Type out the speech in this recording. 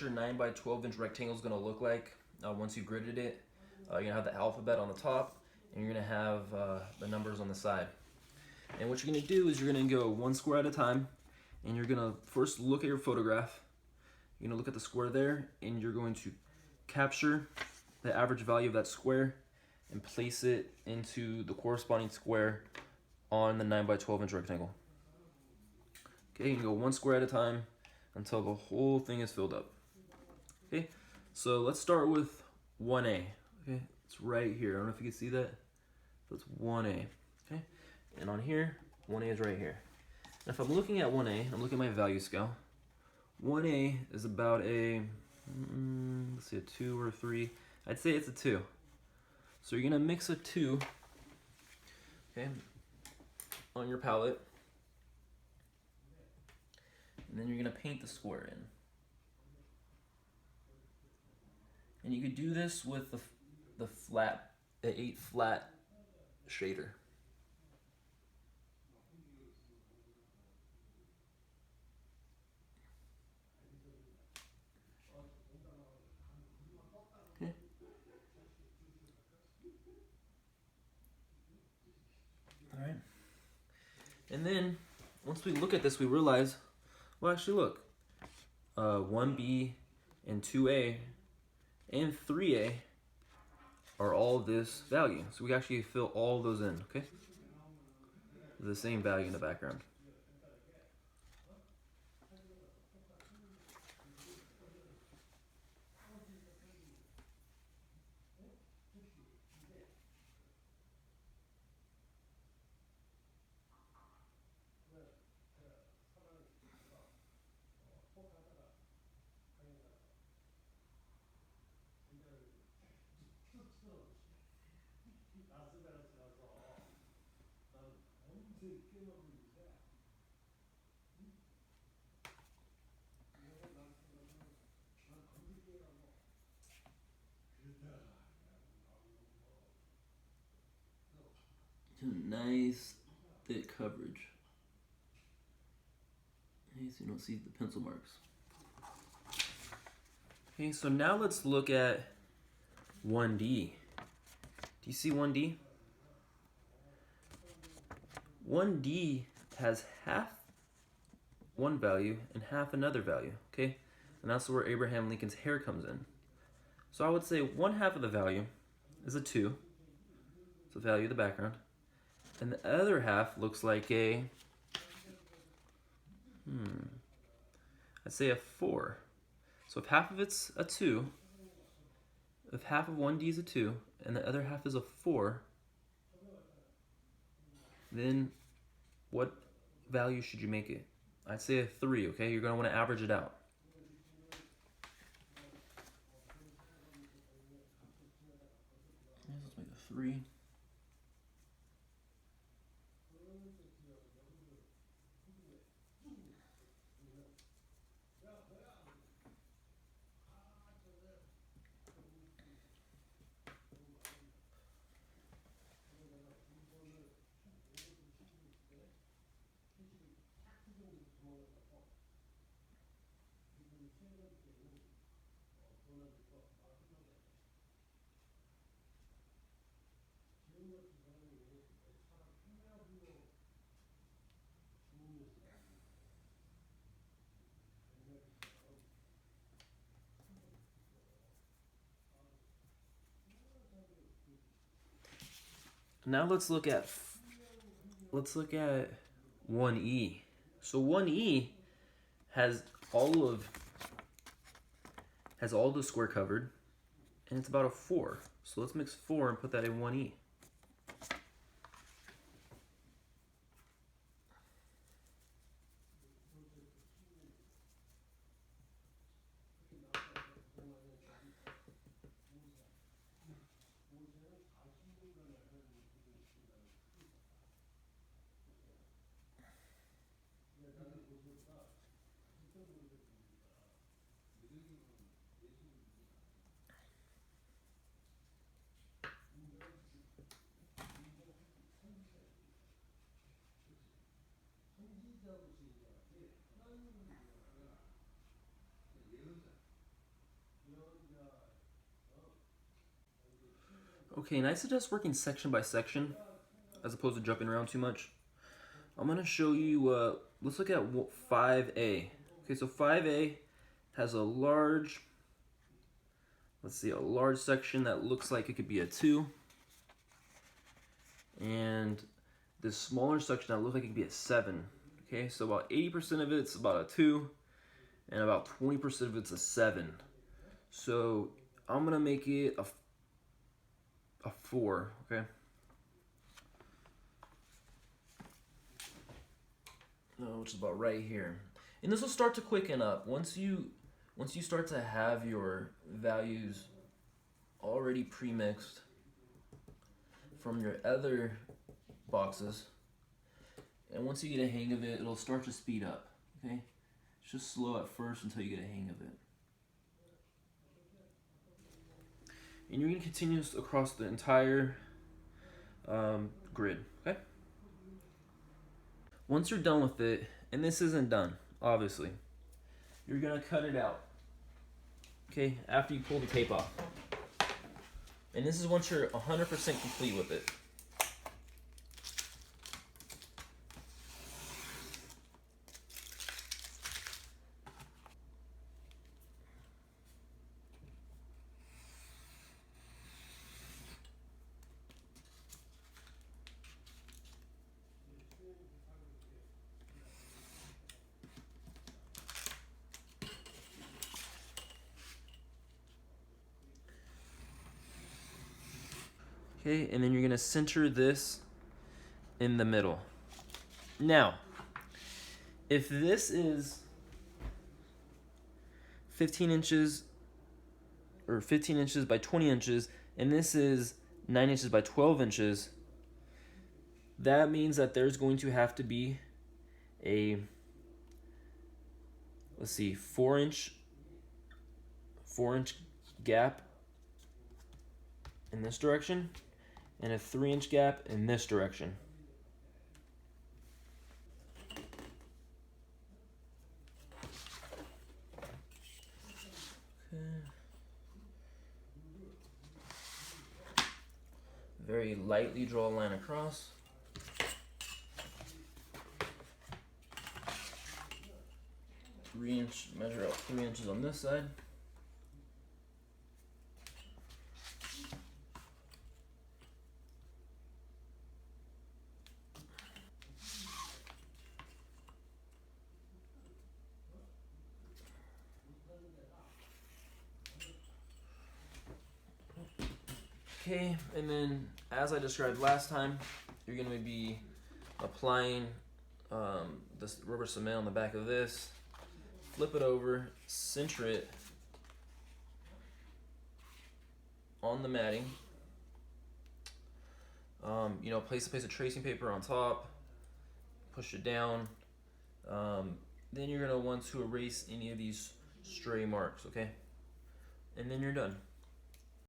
your 9 by 12 inch rectangle is going to look like once you gridded it. You're going to have the alphabet on the top, and you're going to have the numbers on the side. And what you're going to do is you're going to go one square at a time, and you're going to first look at your photograph. You're going to look at the square there, and you're going to capture the average value of that square and place it into the corresponding square on the 9 by 12 inch rectangle. Okay, you can go one square at a time until the whole thing is filled up. Okay, so let's start with 1A. Okay, it's right here. I don't know if you can see that. So it's 1A. Okay, and on here, 1A is right here. Now if I'm looking at 1A, I'm looking at my value scale. 1A is about a, let's see, a 2 or a 3. I'd say it's a 2. So you're gonna mix a 2, okay, on your palette, and then you're gonna paint the square in. And you could do this with the 8 flat shader. Okay. All right. And then once we look at this, we realize, well, actually, look, 1B and 2A and 3A are all this value. So we actually fill all those in, okay? The same value in the background. Nice thick coverage. Okay, so you don't see the pencil marks. Okay, so now let's look at 1D. Do you see 1D? 1D has half one value and half another value, okay? And that's where Abraham Lincoln's hair comes in. So I would say 1/2 of the value is a 2. It's the value of the background. And the other half looks like a, I'd say a 4. So if half of it's a 2, if half of 1D is a 2, and the other half is a 4, then what value should you make it? I'd say a 3, okay? You're gonna wanna average it out. Let's make a 3. Now let's look at 1E. So 1E has all the square covered, and it's about a 4. So let's mix 4 and put that in 1E. Okay, and I suggest working section by section as opposed to jumping around too much. I'm gonna show you, let's look at 5A. Okay, so 5A has a large, let's see, a large section that looks like it could be a 2. And this smaller section that looks like it could be a 7. Okay, so about 80% of it's about a 2, and about 20% of it's a 7. So I'm gonna make it a 4, okay? Which is about right here. And this will start to quicken up. Once you start to have your values already pre-mixed from your other boxes, and once you get a hang of it, it'll start to speed up, okay? It's just slow at first until you get a hang of it. And you're going to continue this across the entire grid, okay? Once you're done with it, and this isn't done, obviously, you're going to cut it out, okay, after you pull the tape off. And this is once you're 100% complete with it. Okay, and then you're gonna center this in the middle. Now, if this is 15 inches or 15 inches by 20 inches, and this is 9 inches by 12 inches, that means that there's going to have to be a, let's see, 4-inch gap in this direction, and a 3-inch gap in this direction. Okay. Very lightly draw a line across. Measure out 3 inches on this side. Okay, and then as I described last time, you're going to be applying this rubber cement on the back of this, flip it over, center it on the matting. Place a piece of tracing paper on top, push it down. Then you're going to want to erase any of these stray marks, okay? And then you're done.